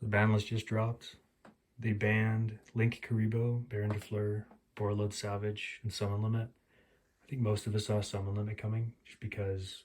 The Banlist just dropped. They banned Link Karibo, Baron de Fleur, Borreload Savage, and Summon Limit. I think most of us saw Summon Limit coming just because,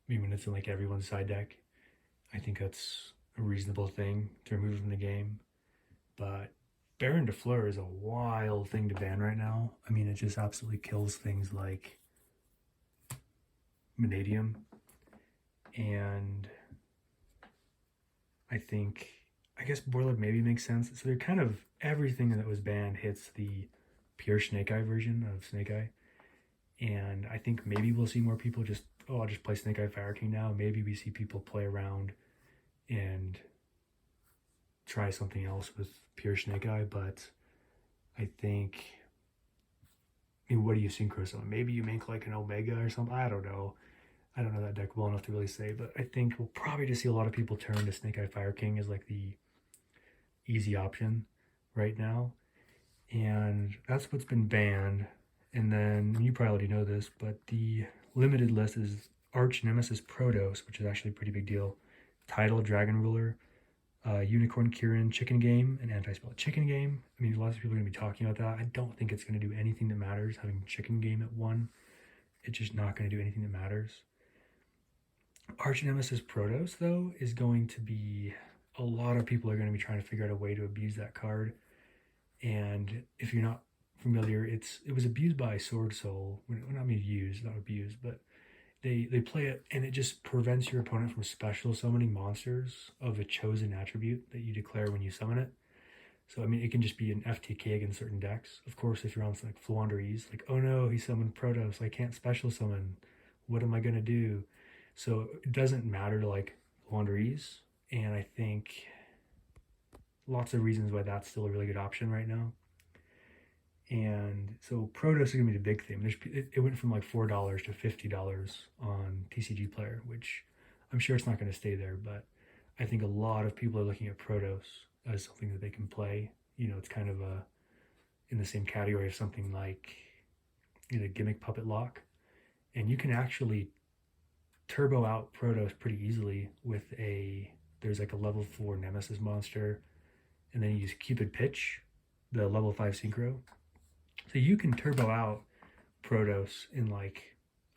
I mean, when it's in like everyone's side deck, I think that's a reasonable thing to remove from the game. But Baron de Fleur is a wild thing to ban right now. I mean, it just absolutely kills things like Vanadium. And I guess Borreload maybe makes sense. So they're kind of, everything that was banned hits the pure Snake Eye version of Snake Eye. And I think maybe we'll see more people just, oh, I'll just play Snake Eye Fire King now. Maybe we see people play around and try something else with pure Snake Eye. But I think, I mean, what do you synchro summon? Maybe you make like an Omega or something. I don't know. I don't know that deck well enough to really say, but I think we'll probably just see a lot of people turn to Snake Eye Fire King as like the easy option right now. And that's what's been banned. And then you probably already know this, but the limited list is Arch Nemesis Protos, which is actually a pretty big deal. Tidal Dragon Ruler, Unicorn Kirin, Chicken Game, and Anti-Spell. Chicken Game, I mean, lots of people are going to be talking about that. I don't think it's going to do anything that matters, having Chicken Game at 1. It's just not going to do anything that matters. Arch Nemesis Protos, though, is going to be, a lot of people are going to be trying to figure out a way to abuse that card. And if you're not familiar, it was abused by Sword Soul. Well, not used, not abused, but they play it, and it just prevents your opponent from special summoning monsters of a chosen attribute that you declare when you summon it. So I mean, it can just be an FTK against certain decks. Of course, if you're on like Flouandereeze, like, oh no, he summoned Protos, I can't special summon. What am I gonna do? So it doesn't matter to like Flouandereeze, and I think lots of reasons why that's still a really good option right now. And so Protos is going to be the big thing. It went from like $4 to $50 on TCG Player, which I'm sure it's not going to stay there, but I think a lot of people are looking at Protos as something that they can play. You know, it's kind of in the same category of something like, you know, Gimmick Puppet Lock. And you can actually turbo out Protos pretty easily with there's like a level 4 Nemesis monster, and then you use Cupid Pitch, the level 5 synchro. So you can turbo out Protos in like,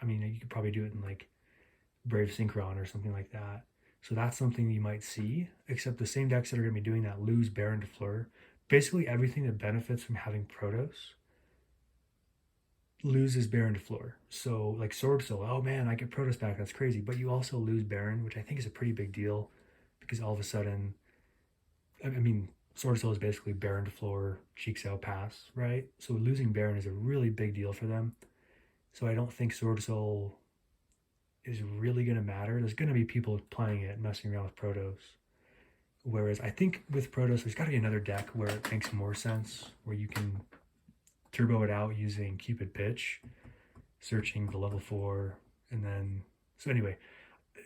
I mean, you could probably do it in like Brave Synchron or something like that. So that's something you might see, except the same decks that are going to be doing that lose Baron de Fleur. Basically everything that benefits from having Protos loses Baron de Fleur. So like Sword Soul, oh man, I get Protos back, that's crazy. But you also lose Baron, which I think is a pretty big deal, because all of a sudden, I mean, Sword Soul is basically Baron de Fleur, Cheeks Out Pass, right? So losing Baron is a really big deal for them. So I don't think Sword Soul is really going to matter. There's going to be people playing it, messing around with Protos. Whereas I think with Protos, there's got to be another deck where it makes more sense, where you can turbo it out using Cupid Pitch, searching the level 4, and then... So anyway,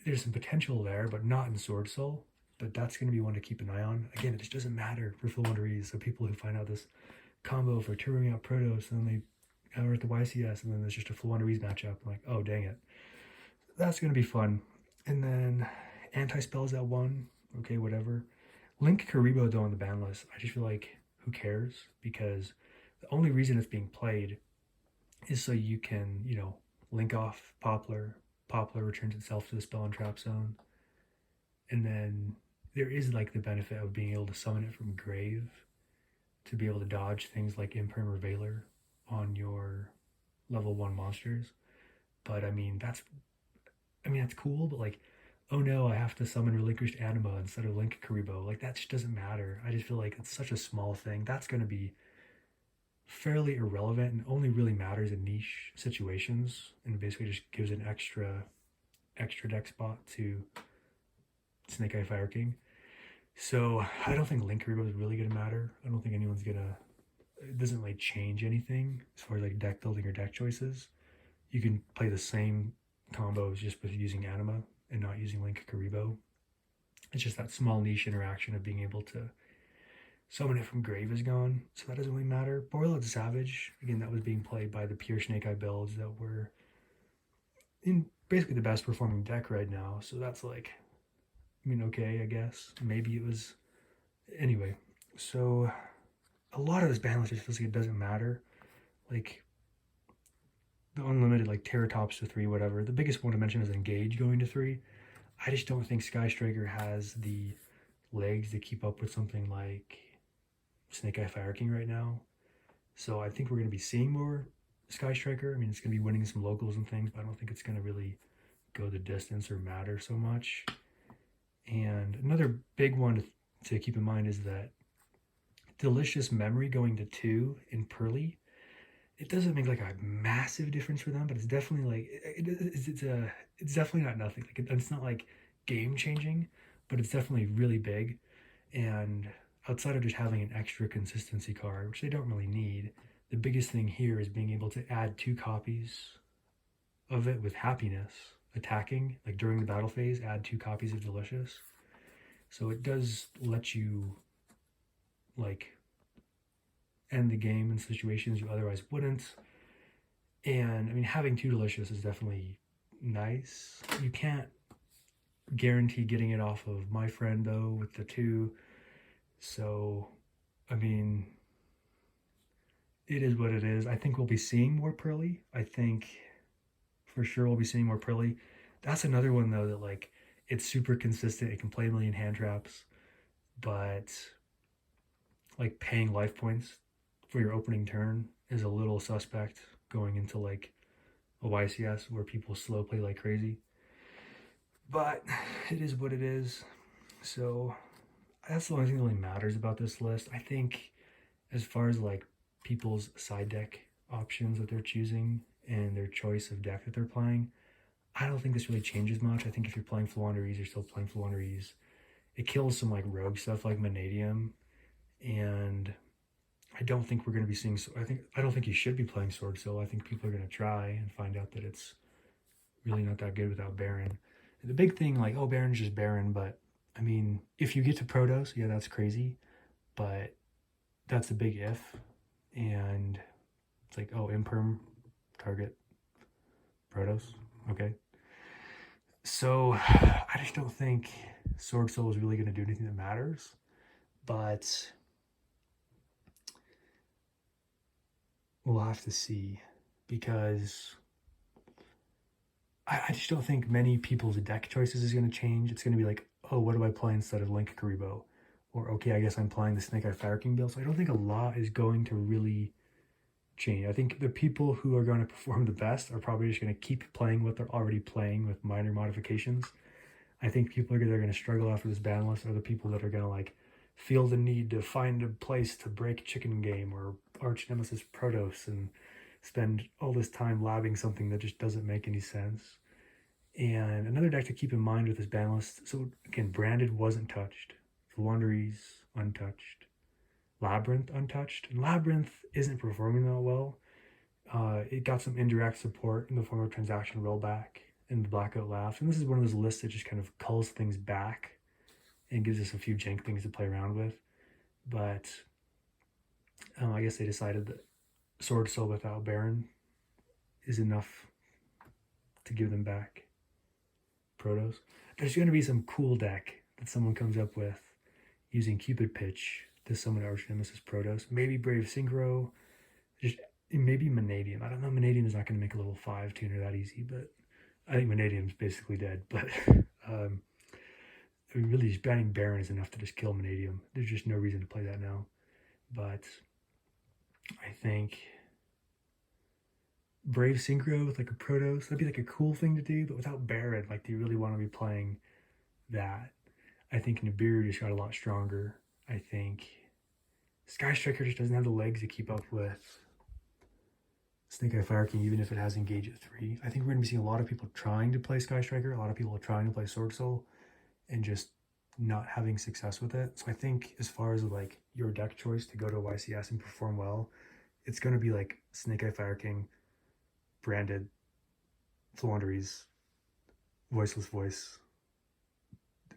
there's some potential there, but not in Sword Soul. But that's going to be one to keep an eye on. Again, it just doesn't matter for Flouandereeze. So people who find out this combo for turboing out Protos, and then they are at the YCS, and then there's just a Flouandereeze matchup. I'm like, oh, dang it. That's going to be fun. And then Anti-Spell's at 1. Okay, whatever. Link Karibo, though, on the ban list, I just feel like, who cares? Because the only reason it's being played is so you can, you know, link off Poplar. Poplar returns itself to the spell and trap zone. And then there is like the benefit of being able to summon it from grave to be able to dodge things like Imperm or Veiler on your level 1 monsters. But I mean, that's cool, but like, oh no, I have to summon Relinquished Anima instead of Link Karibo. Like, that just doesn't matter. I just feel like it's such a small thing. That's going to be fairly irrelevant and only really matters in niche situations, and basically just gives an extra deck spot to Snake Eye Fire King. So I don't think Link Karibo is really going to matter. I don't think anyone's going to... It doesn't like change anything as far as like deck building or deck choices. You can play the same combos just with using Anima and not using Link Karibo. It's just that small niche interaction of being able to summon it from grave is gone, so that doesn't really matter. Borreload Savage, again, that was being played by the pure Snake Eye builds that were in basically the best performing deck right now. So that's like, I mean, okay, I guess. Maybe it was Anyway, so a lot of this ban list just feels like it doesn't matter. Like the unlimited, like Terratops to three, whatever. The biggest one to mention is Engage going to three. I just don't think Sky Striker has the legs to keep up with something like Snake Eye Fire King right now. So I think we're going to be seeing more Sky Striker. I mean, it's going to be winning some locals and things, but I don't think it's going to really go the distance or matter so much. And another big one to keep in mind is that Delicious Memory going to two in Pearly. It doesn't make like a massive difference for them, but it's definitely like it's definitely not nothing. Like it's not like game changing, but it's definitely really big. And outside of just having an extra consistency card, which they don't really need, the biggest thing here is being able to add two copies of it with happiness attacking, like during the battle phase, add two copies of Delicious. So it does let you like end the game in situations you otherwise wouldn't. And I mean, having two Delicious is definitely nice. You can't guarantee getting it off of my friend though with the two. So, I mean, it is what it is. I think we'll be seeing more Pearly. I think for sure we'll be seeing more Pearly. That's another one though that like it's super consistent. It can play a million hand traps, but like paying life points for your opening turn is a little suspect going into like a YCS where people slow play like crazy. But it is what it is. So that's the only thing that really matters about this list. I think as far as like people's side deck options that they're choosing and their choice of deck that they're playing, I don't think this really changes much. I think if you're playing Fluandereeze, you're still playing Fluandereeze. It kills some like rogue stuff like Vanadium, and I don't think we're going to be seeing. I don't think you should be playing Sword Soul. I think people are going to try and find out that it's really not that good without Baron. The big thing, like, oh, Baron's just Baron, but I mean, if you get to Protos, yeah, that's crazy, but that's a big if. And it's like, oh, Imperm, target, Protos, okay. So I just don't think Sword Soul is really going to do anything that matters, but we'll have to see because I just don't think many people's deck choices is going to change. It's going to be like, oh, what do I play instead of Link Karibo? Or, okay, I guess I'm playing the Snake Eye Fire King build. So I don't think a lot is going to really change. I think the people who are going to perform the best are probably just going to keep playing what they're already playing with minor modifications. I think people that are going to struggle after this ban list are the people that are going to like feel the need to find a place to break Chicken Game or Arch Nemesis Protos and spend all this time labbing something that just doesn't make any sense. And another deck to keep in mind with this ban list, so again, Branded wasn't touched. Fluandereeze untouched. Labyrinth untouched. And Labyrinth isn't performing that well. It got some indirect support in the form of transaction rollback and the Blackout Laughs. And this is one of those lists that just kind of culls things back and gives us a few jank things to play around with. But I guess they decided that Sword Soul without Baron is enough to give them back Protos. There's going to be some cool deck that someone comes up with using Cupid Pitch to summon Arch Nemesis Protos. Maybe Brave Synchro, just maybe Vanadium. I don't know. Vanadium is not going to make a level 5 tuner that easy, but I think Vanadium's basically dead. But I mean, really, just banning Baron is enough to just kill Vanadium. There's just no reason to play that now. But I think Brave Synchro with like a Protos, that'd be like a cool thing to do, but without Baron, like, do you really want to be playing that? I think Nibiru just got a lot stronger. I think Sky Striker just doesn't have the legs to keep up with Snake Eye Fire King, even if it has Engage at 3. I think we're going to be seeing a lot of people trying to play Sky Striker, a lot of people trying to play Sword Soul, and just not having success with it. So I think as far as like your deck choice to go to YCS and perform well, it's going to be like Snake Eye Fire King, Branded, Fluandereeze, Voiceless Voice,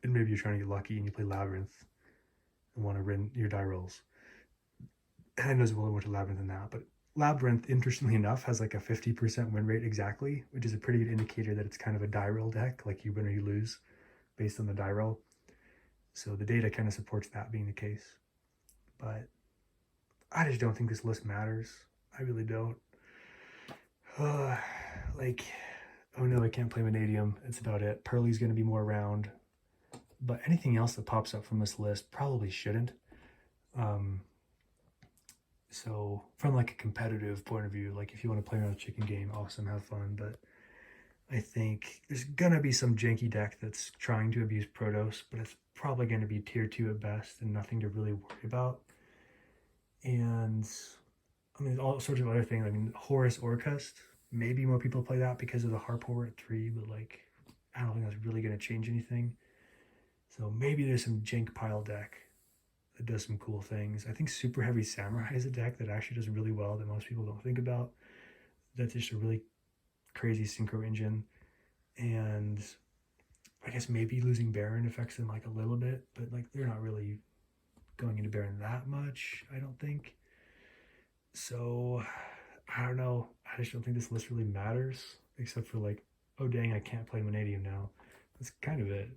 and maybe you're trying to get lucky and you play Labyrinth and want to win your die rolls. And I know there's a little more to Labyrinth than that, but Labyrinth, interestingly enough, has like a 50% win rate exactly, which is a pretty good indicator that it's kind of a die roll deck, like you win or you lose based on the die roll. So the data kind of supports that being the case. But I just don't think this list matters. I really don't. Uh, like, oh no, I can't play Vanadium. That's about it. Pearly's going to be more around. But anything else that pops up from this list probably shouldn't. Um, so from like a competitive point of view, like if you want to play around a chicken game, awesome, have fun. But I think there's gonna be some janky deck that's trying to abuse Protos, but it's probably gonna be tier 2 at best and nothing to really worry about. And I mean, all sorts of other things. I mean, Horus Orcust, maybe more people play that because of the Harp Horror at 3, but like, I don't think that's really gonna change anything. So maybe there's some jank pile deck that does some cool things. I think Super Heavy Samurai is a deck that actually does really well that most people don't think about. That's just a really crazy synchro engine. And I guess maybe losing Baron affects them like a little bit, but like they're not really going into Baron that much, I don't think. So I don't know. I just don't think this list really matters, except for like, oh dang, I can't play Vanadium now. That's kind of it.